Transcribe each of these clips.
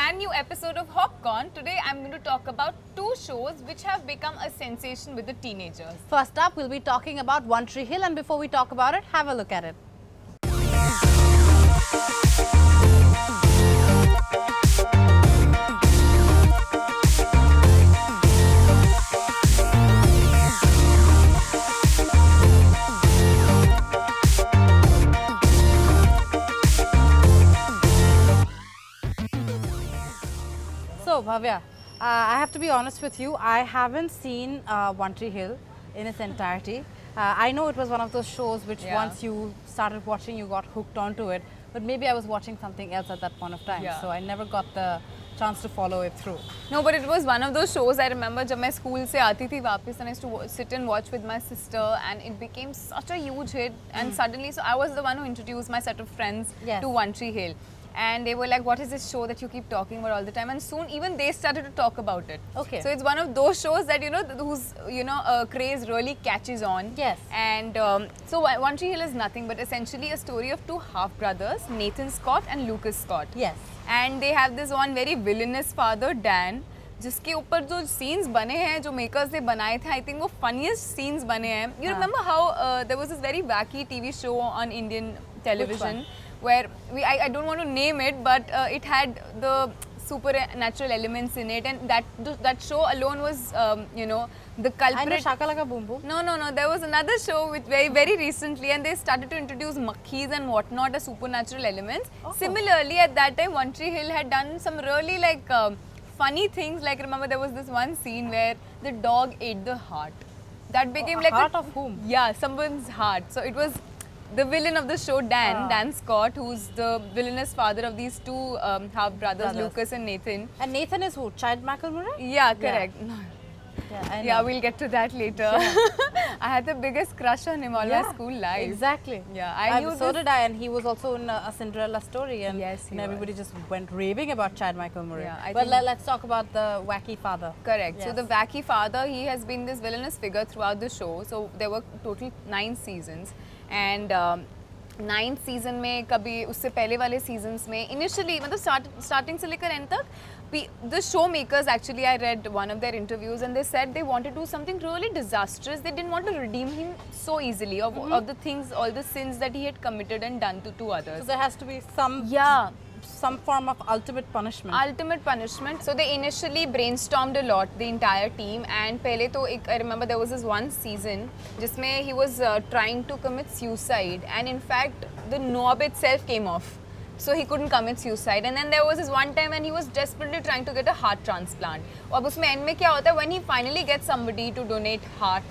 brand new episode of Hopcorn. Today I'm going to talk about two shows which have become a sensation with the teenagers. First up, we'll be talking about One Tree Hill, and before we talk about it, have a look at it. So, Bhavya, I have to be honest with you, I haven't seen One Tree Hill in its entirety. I know it was one of those shows which once you started watching, you got hooked onto it, but maybe I was watching something else at that point of time, so I never got the chance to follow it through. No, but it was one of those shows I remember when I was school se aati thi वापस, and I used to sit and watch with my sister, and it became such a huge hit, and suddenly, so I was the one who introduced my set of friends to One Tree Hill. And they were like, what is this show that you keep talking about all the time? And soon even they started to talk about it. Okay. So it's one of those shows that, whose, craze really catches on. Yes. And so One Tree Hill is nothing but essentially a story of two half-brothers, Nathan Scott and Lucas Scott. Yes. And they have this one very villainous father, Dan, जिसके ऊपर जो scenes बने हैं, जो makers ने बनाए थे, I think वो funniest scenes बने हैं. You remember how there was this very wacky TV show on Indian television where I don't want to name it, but it had the supernatural elements in it, and that show alone was, the culprit. I know Shakalaka Boom Boom. No. There was another show with very recently, and they started to introduce makhis and whatnot as supernatural elements. Similarly, at that time, One Tree Hill had done some really funny things. Like, remember, there was this one scene where the dog ate the heart. That became like heart of whom? Yeah, someone's heart. So it was the villain of the show, Dan Scott, who's the villainous father of these two half brothers, Lucas and Nathan. And Nathan is who? Child McElmurray? Yeah, correct. Yeah, we'll get to that later. I had the biggest crush on him all my school life. Exactly. Yeah, I knew so did I, and he was also in a Cinderella story, and everybody just went raving about Chad Michael Murray. Yeah, well, let's talk about the wacky father. Correct. Yes. So the wacky father, he has been this villainous figure throughout the show. So there were total 9 seasons, and 9th season में कभी उससे पहले वाले seasons में initially मतलब starting से लेकर end तक the show makers, actually, I read one of their interviews, and they said they wanted to do something really disastrous. They didn't want to redeem him so easily of the things, all the sins that he had committed and done to others. So there has to be some form of ultimate punishment. Ultimate punishment. So they initially brainstormed a lot, the entire team, and pehle to I remember there was this one season जिसमें he was trying to commit suicide, and in fact the knob itself came off. So he couldn't commit suicide, and then there was this one time when he was desperately trying to get a heart transplant. अब उसमें end में क्या होता है, when he finally gets somebody to donate heart,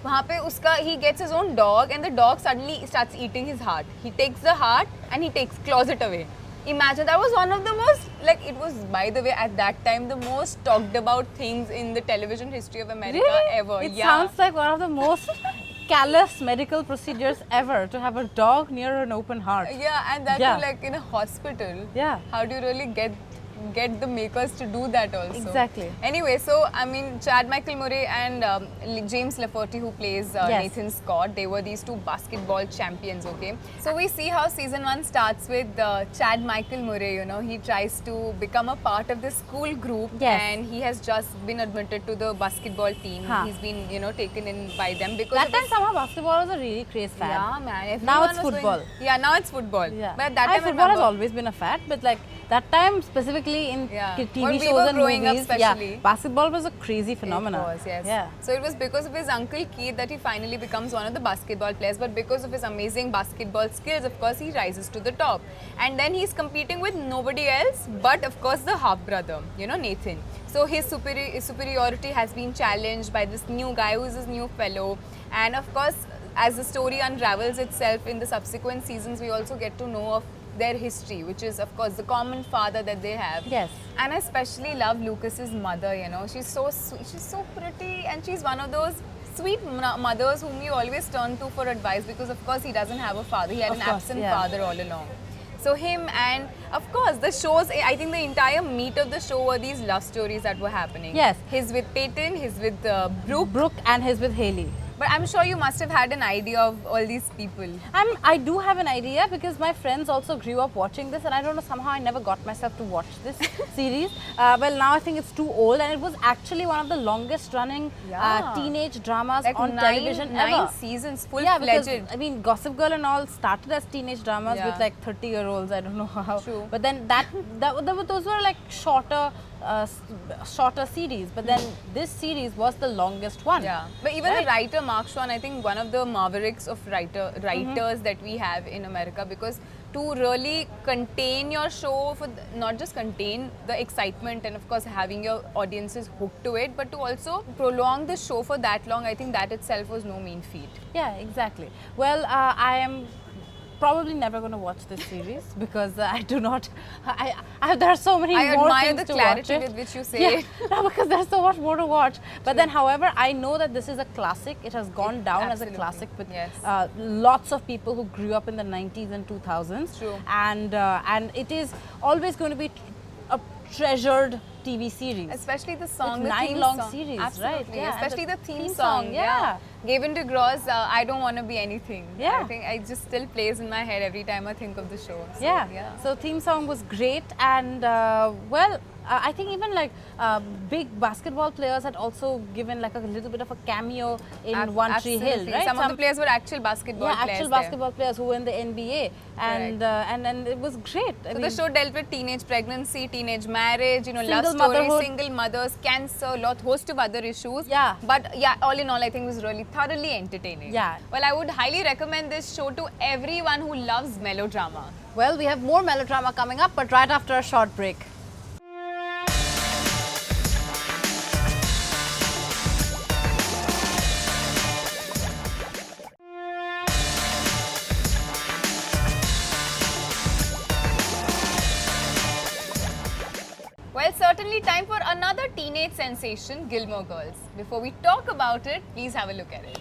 वहाँ पे उसका he gets his own dog, and the dog suddenly starts eating his heart. He takes the heart and he claws it away. Imagine, that was one of the most, it was, by the way, at that time, the most talked about things in the television history of America ever. It sounds like one of the most callous medical procedures ever, to have a dog near an open heart. Yeah, and that too, in a hospital. Yeah. How do you really get the makers to do that also? Exactly. Anyway, so I mean, Chad Michael Murray and James Lafferty, who plays Nathan Scott, they were these two basketball champions. Okay, so we see how season 1 starts with Chad Michael Murray. He tries to become a part of the school group, and he has just been admitted to the basketball team. He's been taken in by them because that time somehow basketball was a really crazy fad. Yeah, man. Now it's football. Now it's football. Yeah. But at that time, football has always been a fad, but that time specifically in TV shows and movies, basketball was a crazy phenomenon. It was, yes. Yeah. So it was because of his uncle Keith that he finally becomes one of the basketball players, but because of his amazing basketball skills, of course, he rises to the top. And then he's competing with nobody else but, of course, the half-brother, Nathan. So his superiority has been challenged by this new guy who is his new fellow. And of course, as the story unravels itself in the subsequent seasons, we also get to know of their history, which is, of course, the common father that they have. Yes. And I especially love Lucas's mother, She's so sweet, she's so pretty, and she's one of those sweet mothers whom you always turn to for advice, because, of course, he doesn't have a father. He had an absent father all along. So him, and of course the shows, I think the entire meat of the show were these love stories that were happening. Yes. His with Peyton, his with Brooke. And his with Haley. But I'm sure you must have had an idea of all these people. I do have an idea because my friends also grew up watching this, and I don't know, somehow I never got myself to watch this series. Well, now I think it's too old, and it was actually one of the longest running teenage dramas Like on television nine ever. seasons, Yeah, because full-fledged. I mean, Gossip Girl and all started as teenage dramas with like 30-year-olds. I don't know how. True. But then those were like shorter series. But then this series was the longest one. Yeah, but even the writer Mark Schwann, I think one of the mavericks of writers that we have in America, because to really contain your show, not just contain the excitement and of course having your audiences hooked to it, but to also prolong the show for that long, I think that itself was no mean feat. Yeah, exactly. Well, I am probably never going to watch this series because I do not. There are so many I more admire things the to clarity watch with which you say Yeah, it. no, because there's so much more to watch. But then, however, I know that this is a classic. It has gone down as a Absolutely. classic with Yes. lots of people who grew up in the 90s and 2000s. True. And it is always going to be a treasured TV series. Especially the song, It's the 9 theme long song. series, Absolutely. right? Yeah, Especially and the theme song. yeah. Gavin DeGraw's I Don't Want to Be Anything. Yeah. I think it just still plays in my head every time I think of the show. So, Yeah. So theme song was great, and I think even like big basketball players had also given like a little bit of a cameo in One Tree Hill, Absolutely. right? Some of the players were actual basketball players. actual basketball players who were in the NBA, and it was great. I So mean, the show dealt with teenage pregnancy, teenage marriage, love Single stories, motherhood. single mothers, cancer, host of other issues. Yeah. But yeah, all in all, I think it was really thoroughly entertaining. Yeah. Well, I would highly recommend this show to everyone who loves melodrama. well, we have more melodrama coming up, but right after a short break. Well, certainly time for another teenage sensation, Gilmore Girls. Before we talk about it, please have a look at it.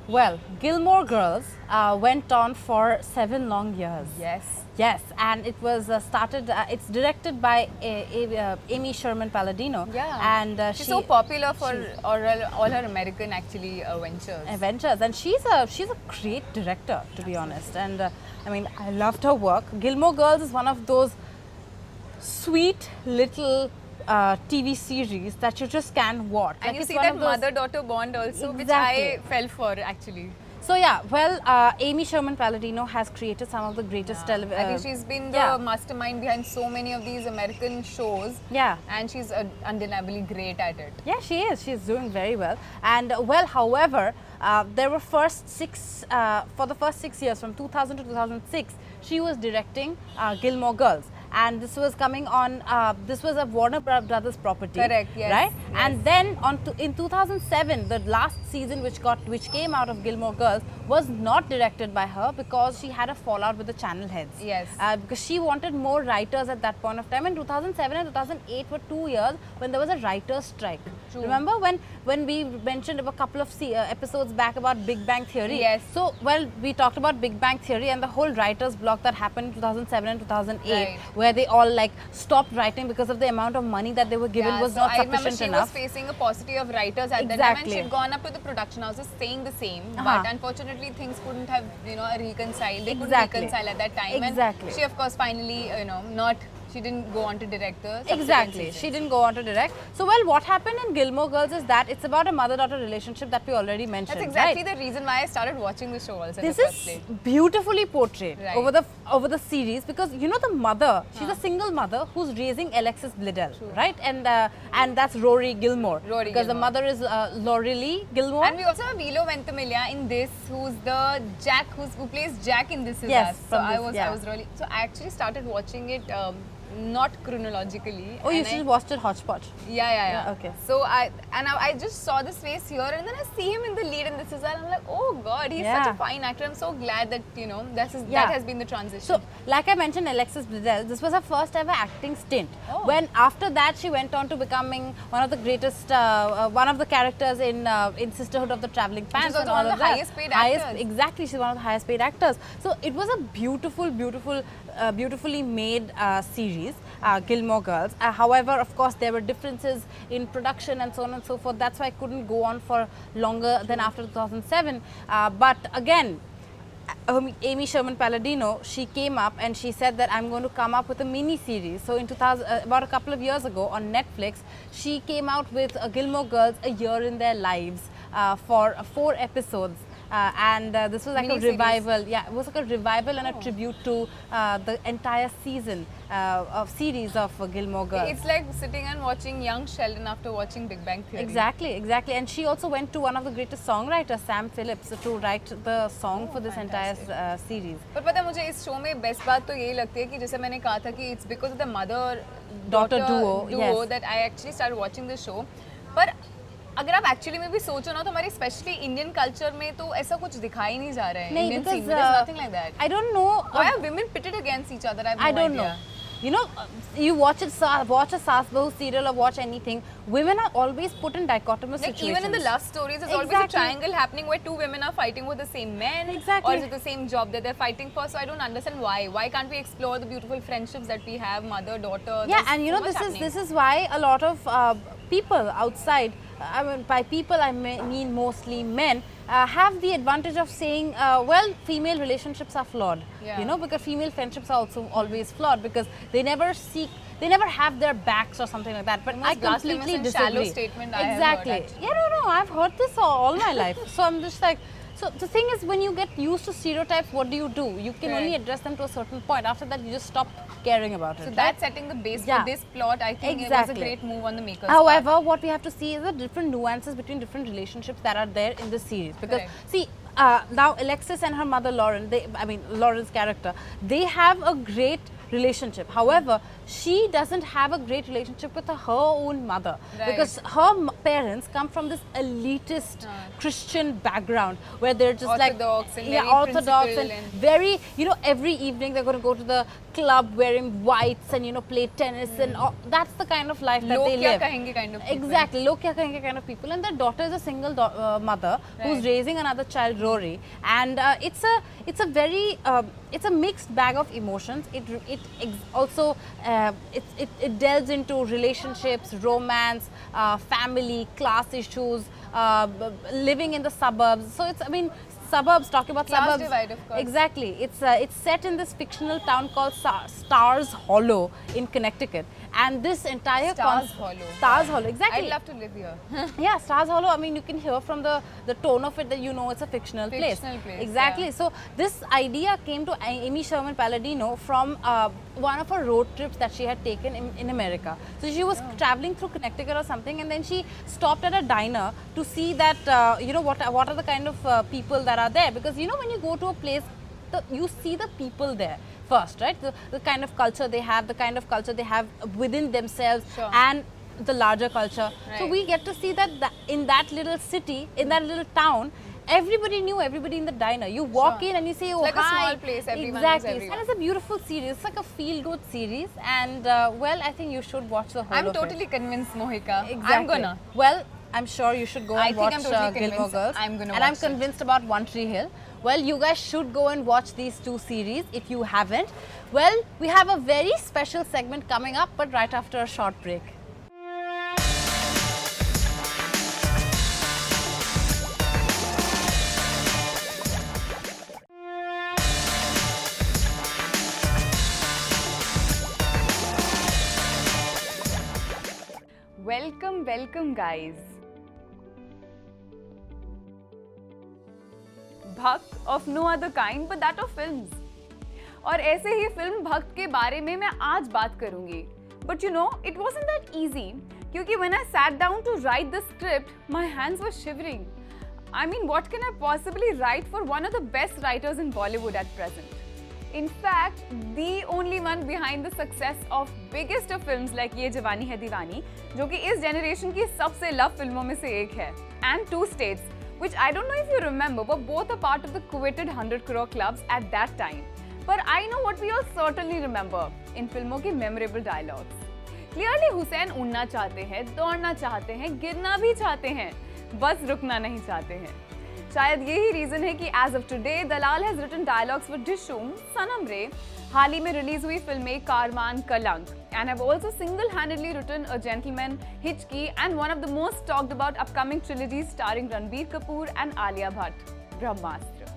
Well, Gilmore Girls went on for 7 long years. Yes. Yes, and it was started. It's directed by Amy Sherman Palladino. Yeah. and She's so popular for all her American ventures, and she's a great director, to be honest. And I mean, I loved her work. Gilmore Girls is one of those sweet little TV series that you just can watch. And Like, you it's see one that of those- mother-daughter bond also, which Exactly. I fell for actually. So yeah, well, Amy Sherman Palladino has created some of the greatest television. I think she's been the mastermind behind so many of these American shows. Yeah. And she's undeniably great at it. Yeah, she is. She's doing very well. And well, however, there were for the first 6 years, from 2000 to 2006, she was directing Gilmore Girls. And this was coming on, this was a Warner Brothers property. Correct, yes, Right? yes. And then in 2007, the last season which came out of Gilmore Girls was not directed by her because she had a fallout with the channel heads. Yes. Because she wanted more writers at that point of time. And 2007 and 2008 were 2 years when there was a writer's strike. True. Remember when we mentioned a couple of episodes back about Big Bang Theory? Yes. So, well, we talked about Big Bang Theory and the whole writer's block that happened in 2007 and 2008, Right. where they all like stopped writing because of the amount of money that they were given was so not I remember sufficient she enough. was facing a paucity of writers at that time, and Exactly. she'd gone up to the production houses saying the same. Uh-huh. But unfortunately, things couldn't have reconciled. They couldn't Exactly. reconcile at that time. Exactly. And she, of course, finally she didn't go on to direct the subsequent Exactly. seasons. She didn't go on to direct. So, well, what happened in Gilmore Girls is that it's about a mother-daughter relationship that we already mentioned. That's exactly right? the reason why I started watching the show also in This the first is place. beautifully portrayed Right. over the series, because you know the mother, she's a single mother who's raising Alexis Bledel, right? And that's Rory Gilmore. Rory because the Gilmore. mother is Laurelie Gilmore. And we also have Vilo Ventimiglia in this, who's the Jack, who plays Jack in This Is Yes, Us. So from I this, was yeah. really, so I actually started watching it not chronologically. Oh, you and should watch it hodgepodge. Yeah. Okay. So I just saw this face here, and then I see him in the lead in This Is All. I'm like, oh God, he's such a fine actor. I'm so glad that that has been the transition. So, like I mentioned, Alexis Bledel, this was her first ever acting stint. Oh. When after that she went on to becoming one of the greatest, one of the characters in Sisterhood of the Traveling Pants. She's also one of the highest paid actors. Exactly, she's one of the highest paid actors. So it was a beautifully made series, Gilmore Girls. However, of course, there were differences in production and so on and so forth. That's why it couldn't go on for longer than after 2007. But again, Amy Sherman Palladino, she came up and she said that I'm going to come up with a mini series. So in about a couple of years ago on Netflix, she came out with Gilmore Girls: A Year in Their Lives for 4 episodes. This was like a revival. Yeah, it was like a revival and a tribute to the entire season of series of Gilmore Girls. It's like sitting and watching young Sheldon after watching Big Bang Theory. Exactly. And she also went to one of the greatest songwriters, Sam Phillips, to write the song for this entire series. But पता है मुझे इस show में best बात तो यही लगती है कि जैसे मैंने कहा था कि it's because of the mother-daughter duo that I actually started watching the show. पर अगर आप एक्चुअली में भी सोचो ना तो हमारे स्पेशली इंडियन कल्चर में तो ऐसा कुछ दिखाई नहीं जा रहा है इंडियन सीन में nothing like that I don't know why are women pitted against each other I don't know you know, you watch a Saas Bahu serial or watch anything, women are always put in dichotomous situations. Even in the love stories, there's always a triangle happening where 2 women are fighting for the same man or the same job that they're fighting for. So I don't understand why. Why can't we explore the beautiful friendships that we have, mother, daughter? Yeah, and you know, this is why a lot of people outside, I mean, by people I mean mostly men, have the advantage of saying, well, female relationships are flawed. Yeah. You know, because female friendships are also always flawed because they never have their backs or something like that. But I completely disagree. Shallow statement exactly. I have heard, yeah, no, I've heard this all my life. So I'm just like, so the thing is, when you get used to stereotypes, what do? You can only address them to a certain point. After that, you just stop caring about it. So that's setting the base for this plot. I think it was a great move on the makers' However, part. what we have to see is the different nuances between different relationships that are there in this series. Because see, now Alexis and her mother Lauren, Lauren's character, they have a great relationship. However, she doesn't have a great relationship with her own mother because her parents come from this elitist Christian background where they're just orthodox and very, you know, every evening they're going to go to the club wearing whites and, you know, play tennis and all. That's the kind of life that they live. Kind of exactly, log kya kahenge kind of people. And their daughter is a single mother who's raising another child, Rory, and it's a very it's a mixed bag of emotions. It also it delves into relationships, romance, family, class issues, living in the suburbs. So it's, suburbs, talking about class suburbs. Divide, of course. Exactly. It's set in this fictional town called Stars Hollow in Connecticut. And this entire Stars Hollow, exactly. I'd love to live here. Yeah, Stars Hollow, you can hear from the tone of it that you know it's a fictional place. Exactly. Yeah. So this idea came to Amy Sherman Palladino from one of her road trips that she had taken in America. So she was traveling through Connecticut or something, and then she stopped at a diner to see that, you know, what are the kind of people that are there. Because, you know, when you go to a place, you see the people there first, right? The kind of culture they have, the kind of culture they have within themselves and the larger culture. Right. So we get to see that in that little city, in that little town, everybody knew everybody in the diner. You walk in and you say, oh, it's like hi. a small place, everyone exactly. knows everyone. And it's a beautiful series. It's like a feel-good series. And, well, I think you should watch the whole I'm of totally convinced, Mohika. Exactly. I'm gonna. Well, I'm sure you should go and watch Gilmore Girls. I'm gonna watch I'm convinced about One Tree Hill. Well, you guys should go and watch these 2 series if you haven't. Well, we have a very special segment coming up, but right after a short break. Welcome guys. भक्त of no other kind but that of films. और ऐसे ही film भक्त के बारे में मैं आज बात करूंगी. But you know, it wasn't that easy क्योंकि when I sat down to write the script, my hands were shivering. I mean, what can I possibly write for one of the best writers in Bollywood at present? In fact, the only one behind the success of biggest of films like ये जवानी है दीवानी, जो कि इस generation की सबसे love फिल्मों में से एक है, and two states, which I don't know if you remember, but both are part of the coveted 100 crore clubs at that time. But I know what we all certainly remember in फिल्मों के memorable dialogues. Clearly Hussain उड़ना चाहते हैं, दौड़ना चाहते हैं, गिरना भी चाहते हैं, बस रुकना नहीं चाहते हैं. शायद यही रीजन है कि as of today Dalal has written dialogues for Dishoom, Sanam Re, हाल ही में रिलीज हुई फिल्में Karwaan, Kalank, and have also single-handedly written a gentleman, Hichki, and one of the most talked about upcoming trilogies starring Ranbir Kapoor and Alia Bhatt, Brahmastra.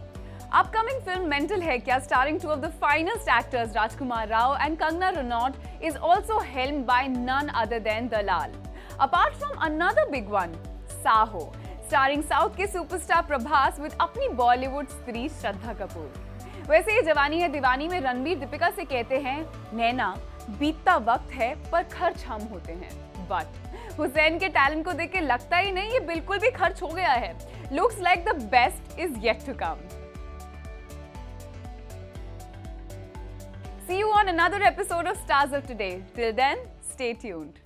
Upcoming film Mental है क्या, starring two of the finest actors Rajkumar Rao and Kangana Ranaut, is also helmed by none other than Dalal. Apart from another big one, Saho, starring south के superstar Prabhas with अपनी बॉलीवुड स्त्री श्रद्धा कपूर. वैसे ये जवानी है दीवानी में रणबीर दीपिका से कहते हैं, नैना बीतता वक्त है पर खर्च हम होते हैं. बट हुसैन के टैलेंट को देख के लगता ही नहीं ये बिल्कुल भी खर्च हो गया है. Looks like the best is yet to come. See you on another episode of Stars of Today. Till then, stay tuned.